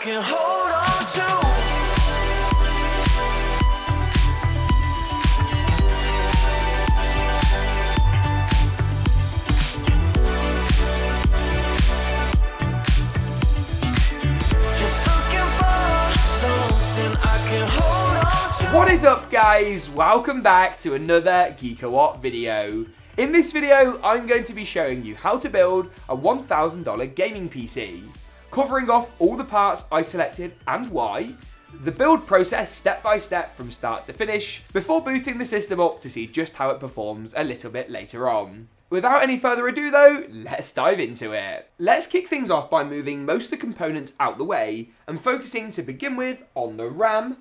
can hold on to. What is up, guys? Welcome back to another GeekaWhat video. In this video, I'm going to be showing you how to build a $1,000 gaming PC, covering off all the parts I selected and why, the build process step by step from start to finish, before booting the system up to see just how it performs a little bit later on. Without any further ado though, let's dive into it. Let's kick things off by moving most of the components out the way and focusing to begin with on the RAM,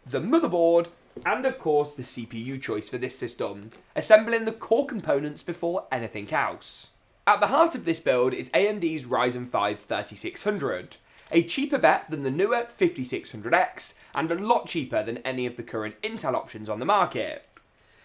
the motherboard, and of course the CPU choice for this system, assembling the core components before anything else. At the heart of this build is AMD's Ryzen 5 3600, a cheaper bet than the newer 5600X and a lot cheaper than any of the current Intel options on the market.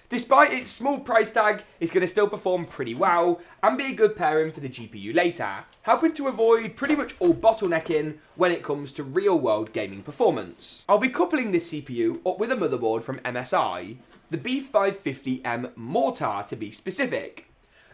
Despite its small price tag, it's going to still perform pretty well and be a good pairing for the GPU later, helping to avoid pretty much all bottlenecking when it comes to real-world gaming performance. I'll be coupling this CPU up with a motherboard from MSI, the B550M Montage to be specific.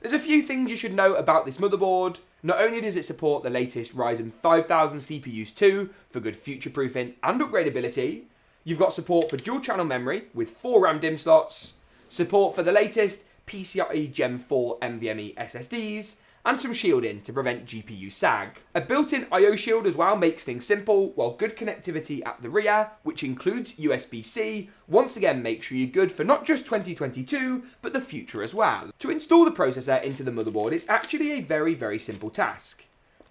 There's a few things you should know about this motherboard. Not only does it support the latest Ryzen 5000 CPUs too, for good future-proofing and upgradability, you've got support for dual-channel memory with 4 RAM DIMM slots, support for the latest PCIe Gen 4 NVMe SSDs, and some shielding to prevent GPU sag. A built-in I/O shield as well makes things simple, while good connectivity at the rear, which includes USB-C, once again makes sure you're good for not just 2022, but the future as well. To install the processor into the motherboard is actually a very simple task.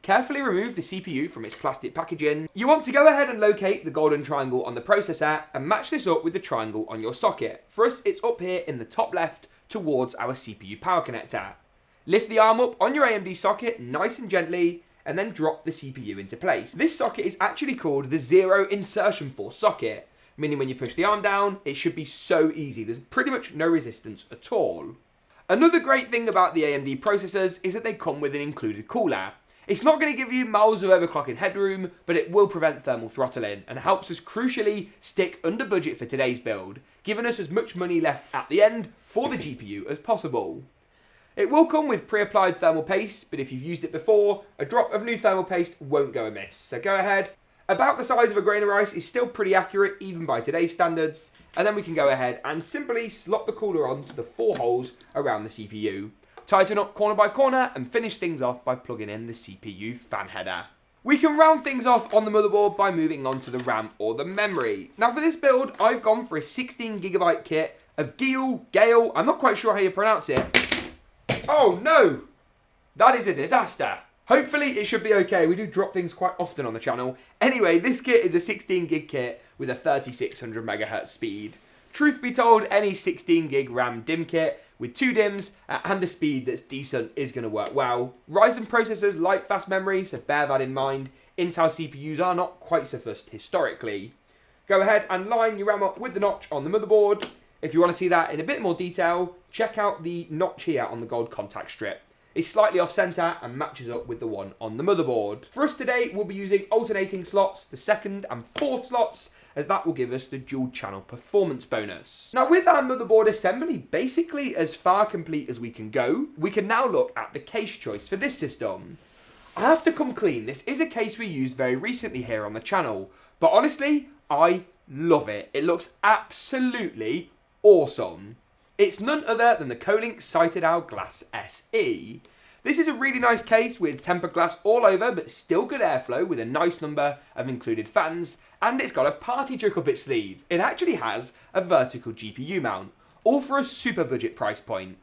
Carefully remove the CPU from its plastic packaging. You want to go ahead and locate the golden triangle on the processor and match this up with the triangle on your socket. For us, it's up here in the top left towards our CPU power connector. Lift the arm up on your AMD socket nice and gently and then drop the CPU into place. This socket is actually called the zero insertion force socket, meaning when you push the arm down, it should be so easy. There's pretty much no resistance at all. Another great thing about the AMD processors is that they come with an included cooler. It's not going to give you miles of overclocking headroom, but it will prevent thermal throttling and helps us crucially stick under budget for today's build, giving us as much money left at the end for the GPU as possible. It will come with pre-applied thermal paste, but if you've used it before, a drop of new thermal paste won't go amiss. So go ahead. About the size of a grain of rice is still pretty accurate even by today's standards, and then we can go ahead and simply slot the cooler onto the 4 holes around the CPU. Tighten up corner by corner and finish things off by plugging in the CPU fan header. We can round things off on the motherboard by moving on to the RAM or the memory. Now for this build, I've gone for a 16GB kit of Gale, I'm not quite sure how you pronounce it. Oh no! That is a disaster. Hopefully it should be okay, we do drop things quite often on the channel. Anyway, this kit is a 16GB kit with a 3600MHz speed. Truth be told, any 16GB RAM DIMM kit with 2 DIMMs and a speed that's decent is going to work well. Ryzen processors like fast memory, so bear that in mind. Intel CPUs are not quite so fussed historically. Go ahead and line your RAM up with the notch on the motherboard. If you want to see that in a bit more detail, check out the notch here on the gold contact strip. It's slightly off center and matches up with the one on the motherboard. For us today, we'll be using alternating slots, the 2nd and 4th slots, as that will give us the dual channel performance bonus. Now with our motherboard assembly basically as far complete as we can go, we can now look at the case choice for this system. I have to come clean, this is a case we used very recently here on the channel, but honestly, I love it. It looks absolutely awesome. It's none other than the Kolink Citadel Glass SE. This is a really nice case with tempered glass all over, but still good airflow with a nice number of included fans, and it's got a party trick up its sleeve. It actually has a vertical GPU mount, all for a super budget price point.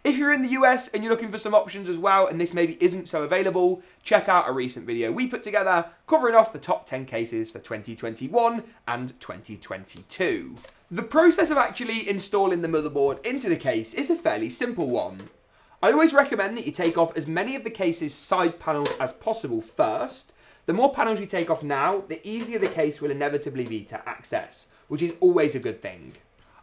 If you're in the US and you're looking for some options as well, and this maybe isn't so available, check out a recent video we put together covering off the top 10 cases for 2021 and 2022. The process of actually installing the motherboard into the case is a fairly simple one. I always recommend that you take off as many of the case's side panels as possible first. The more panels you take off now, the easier the case will inevitably be to access, which is always a good thing.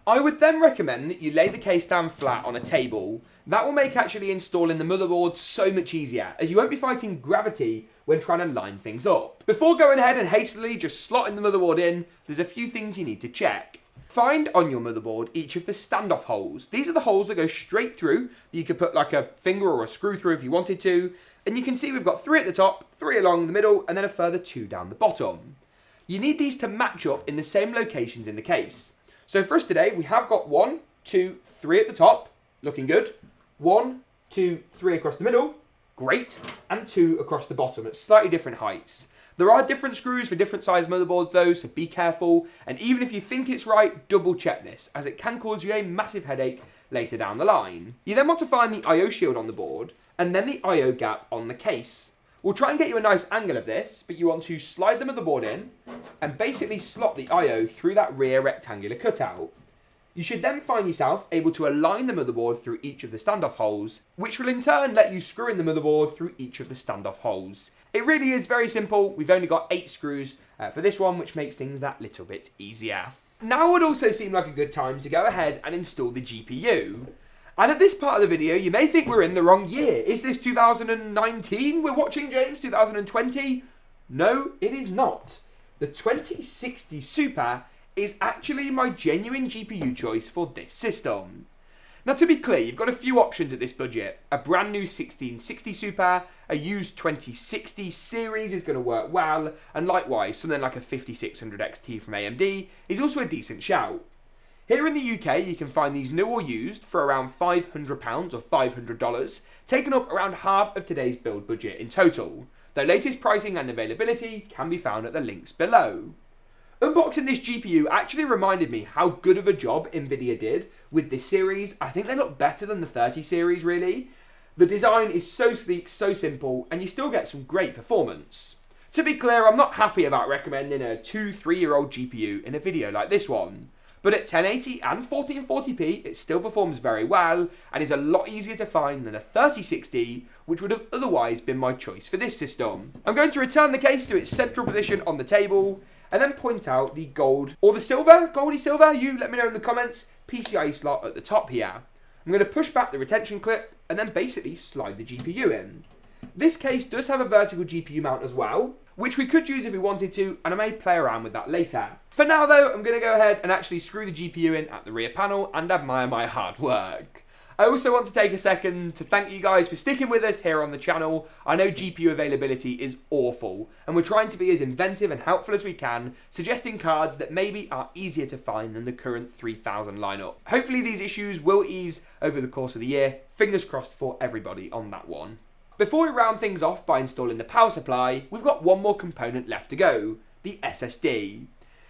I would then recommend that you lay the case down flat on a table. That will make actually installing the motherboard so much easier, as you won't be fighting gravity when trying to line things up. Before going ahead and hastily just slotting the motherboard in, there's a few things you need to check. Find on your motherboard each of the standoff holes. These are the holes that go straight through, that you could put like a finger or a screw through if you wanted to. And you can see we've got 3 at the top, 3 along the middle, and then a further 2 down the bottom. You need these to match up in the same locations in the case. So for us today, we have got 1, 2, 3 at the top, looking good. 1, 2, 3 across the middle, great. And 2 across the bottom at slightly different heights. There are different screws for different size motherboards though, so be careful. And even if you think it's right, double check this, as it can cause you a massive headache later down the line. You then want to find the I/O shield on the board, and then the I/O gap on the case. We'll try and get you a nice angle of this, but you want to slide the motherboard in and basically slot the I/O through that rear rectangular cutout. You should then find yourself able to align the motherboard through each of the standoff holes, which will in turn let you screw in the motherboard through each of the standoff holes. It really is very simple. We've only got 8 screws for this one, which makes things that little bit easier. Now would also seem like a good time to go ahead and install the GPU. And at this part of the video, you may think we're in the wrong year. Is this 2019 we're watching, James? 2020? No, it is not. The 2060 Super is actually my genuine GPU choice for this system. Now to be clear, you've got a few options at this budget. A brand new 1660 Super, a used 2060 series is going to work well, and likewise something like a 5600 XT from AMD is also a decent shout. Here in the UK, you can find these new or used for around £500 or $500, taking up around half of today's build budget in total. The latest pricing and availability can be found at the links below. Unboxing this GPU actually reminded me how good of a job Nvidia did with this series. I think they look better than the 30 series really. The design is so sleek, so simple, and you still get some great performance. To be clear, I'm not happy about recommending a 2-3-year-old GPU in a video like this one. But at 1080 and 1440p, it still performs very well and is a lot easier to find than a 3060, which would have otherwise been my choice for this system. I'm going to return the case to its central position on the table and then point out the gold or the silver, goldy silver, you let me know in the comments, PCIe slot at the top here. I'm going to push back the retention clip and then basically slide the GPU in. This case does have a vertical GPU mount as well, which we could use if we wanted to, and I may play around with that later. For now though, I'm going to go ahead and actually screw the GPU in at the rear panel and admire my hard work. I also want to take a second to thank you guys for sticking with us here on the channel. I know GPU availability is awful, and we're trying to be as inventive and helpful as we can, suggesting cards that maybe are easier to find than the current 3000 lineup. Hopefully these issues will ease over the course of the year. Fingers crossed for everybody on that one. Before we round things off by installing the power supply, we've got one more component left to go, the SSD.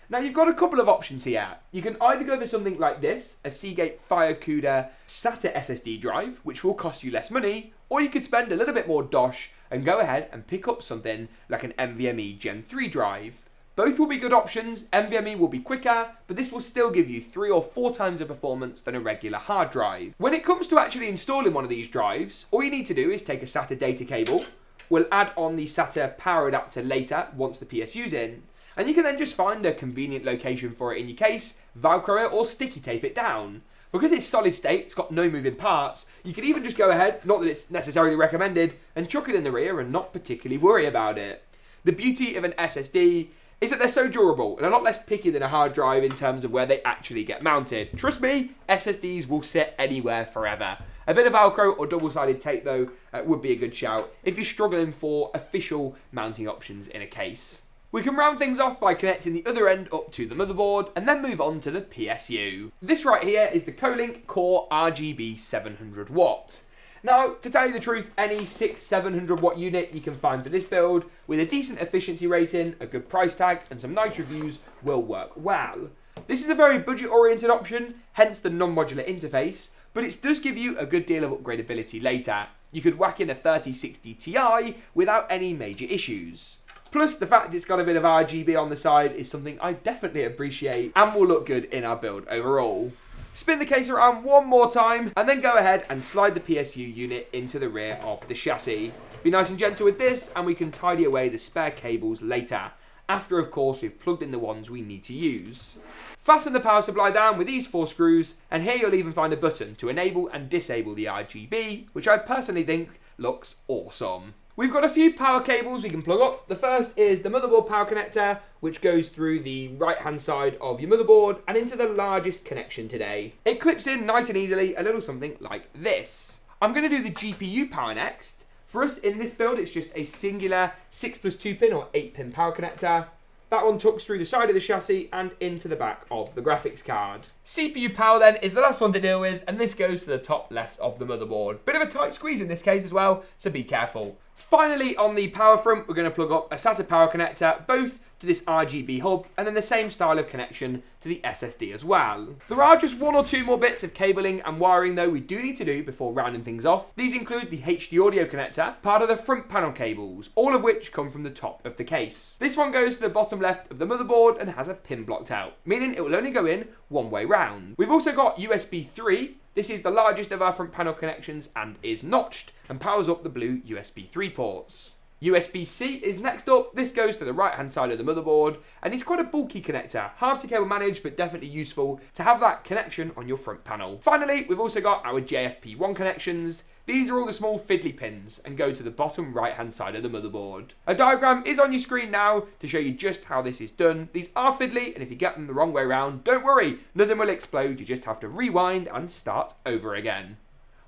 Now you've got a couple of options here. You can either go for something like this, a Seagate FireCuda SATA SSD drive, which will cost you less money, or you could spend a little bit more dosh and go ahead and pick up something like an NVMe Gen 3 drive. Both will be good options. NVMe will be quicker, but this will still give you 3 or 4 times the performance than a regular hard drive. When it comes to actually installing one of these drives, all you need to do is take a SATA data cable. We'll add on the SATA power adapter later once the PSU's in, and you can then just find a convenient location for it in your case, Velcro it or sticky tape it down. Because it's solid state, it's got no moving parts, you can even just go ahead, not that it's necessarily recommended, and chuck it in the rear and not particularly worry about it. The beauty of an SSD is that they're so durable and a lot less picky than a hard drive in terms of where they actually get mounted. Trust me, SSDs will sit anywhere forever. A bit of Velcro or double-sided tape though would be a good shout if you're struggling for official mounting options in a case. We can round things off by connecting the other end up to the motherboard and then move on to the PSU. This right here is the Kolink Core RGB 700 watt. Now, to tell you the truth, any 600-700 watt unit you can find for this build with a decent efficiency rating, a good price tag and some nice reviews will work well. This is a very budget-oriented option, hence the non-modular interface, but it does give you a good deal of upgradability later. You could whack in a 3060 Ti without any major issues. Plus, the fact it's got a bit of RGB on the side is something I definitely appreciate and will look good in our build overall. Spin the case around one more time and then go ahead and slide the PSU unit into the rear of the chassis. Be nice and gentle with this and we can tidy away the spare cables later. after of course we've plugged in the ones we need to use. Fasten the power supply down with these 4 screws, and here you'll even find a button to enable and disable the RGB, which I personally think looks awesome. We've got a few power cables we can plug up. The first is the motherboard power connector, which goes through the right hand side of your motherboard and into the largest connection today. It clips in nice and easily, a little something like this. I'm going to do the GPU power next. For us in this build, it's just a singular 6+2 pin or 8 pin power connector. That one tucks through the side of the chassis and into the back of the graphics card. CPU power then is the last one to deal with, and this goes to the top left of the motherboard. Bit of a tight squeeze in this case as well, so be careful. Finally, on the power front, we're going to plug up a SATA power connector, both to this RGB hub, and then the same style of connection to the SSD as well. There are just 1 or 2 more bits of cabling and wiring though we do need to do before rounding things off. These include the HD audio connector, part of the front panel cables, all of which come from the top of the case. This one goes to the bottom left of the motherboard and has a pin blocked out, meaning it will only go in one way round. We've also got USB 3. This is the largest of our front panel connections and is notched and powers up the blue USB 3 ports. USB-C is next up. This goes to the right hand side of the motherboard and it's quite a bulky connector, hard to cable manage but definitely useful to have that connection on your front panel. Finally, we've also got our JFP1 connections. These are all the small fiddly pins and go to the bottom right hand side of the motherboard. A diagram is on your screen now to show you just how this is done. These are fiddly, and if you get them the wrong way around, don't worry, nothing will explode, you just have to rewind and start over again.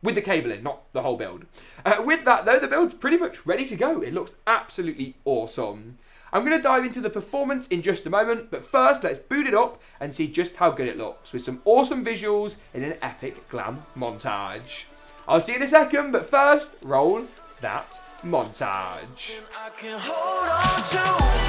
With the cabling, not the whole build. With that though, the build's pretty much ready to go. It looks absolutely awesome. I'm going to dive into the performance in just a moment, but first let's boot it up and see just how good it looks with some awesome visuals in an epic glam montage. I'll see you in a second, but first, roll that montage. I can hold on to.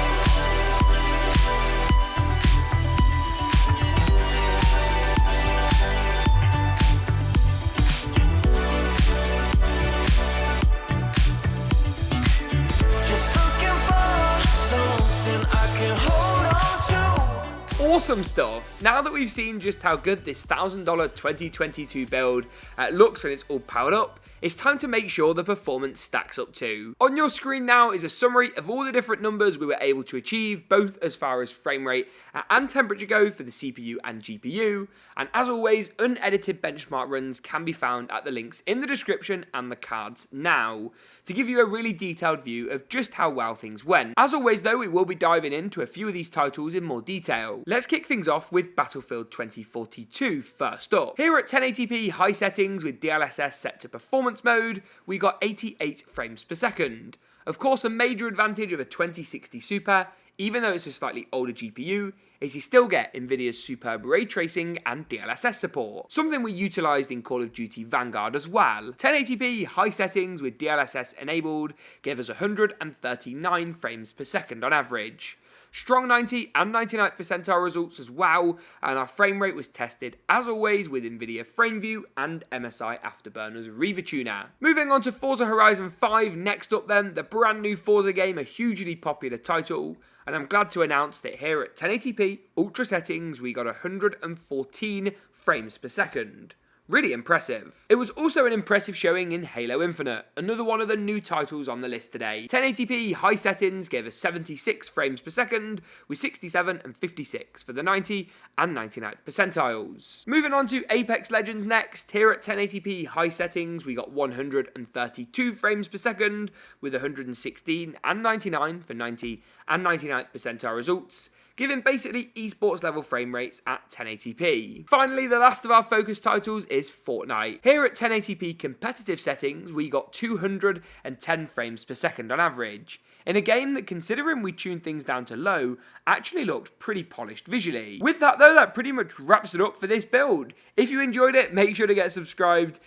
Just looking for something I can hold on to. Awesome stuff. Now that we've seen just how good this $1,000 2022 build looks when it's all powered up, it's time to make sure the performance stacks up too. On your screen now is a summary of all the different numbers we were able to achieve, both as far as frame rate and temperature go for the CPU and GPU, and as always, unedited benchmark runs can be found at the links in the description and the cards now, to give you a really detailed view of just how well things went. As always though, we will be diving into a few of these titles in more detail. Let's kick things off with Battlefield 2042 first up. Here at 1080p high settings with DLSS set to performance mode, we got 88 frames per second. Of course, a major advantage of a 2060 Super, even though it's a slightly older GPU, is you still get Nvidia's superb ray tracing and DLSS support, something we utilised in Call of Duty Vanguard as well. 1080p high settings with DLSS enabled gave us 139 frames per second on average. Strong 90 and 99th percentile results as well, and our frame rate was tested as always with Nvidia FrameView and MSI Afterburner's Riva Tuner. Moving on to Forza Horizon 5 next up then, the brand new Forza game, a hugely popular title, and I'm glad to announce that here at 1080p ultra settings we got 114 frames per second. Really impressive. It was also an impressive showing in Halo Infinite, another one of the new titles on the list today. 1080p high settings gave us 76 frames per second, with 67 and 56 for the 90 and 99th percentiles. Moving on to Apex Legends next, here at 1080p high settings we got 132 frames per second, with 116 and 99 for 90 and 99th percentile results, giving basically esports level frame rates at 1080p. Finally, the last of our focus titles is Fortnite. Here at 1080p competitive settings, we got 210 frames per second on average, in a game that, considering we tuned things down to low, actually looked pretty polished visually. With that though, that pretty much wraps it up for this build. If you enjoyed it, make sure to get subscribed,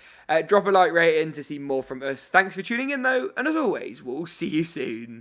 drop a like rating to see more from us. Thanks for tuning in though, and as always, we'll see you soon.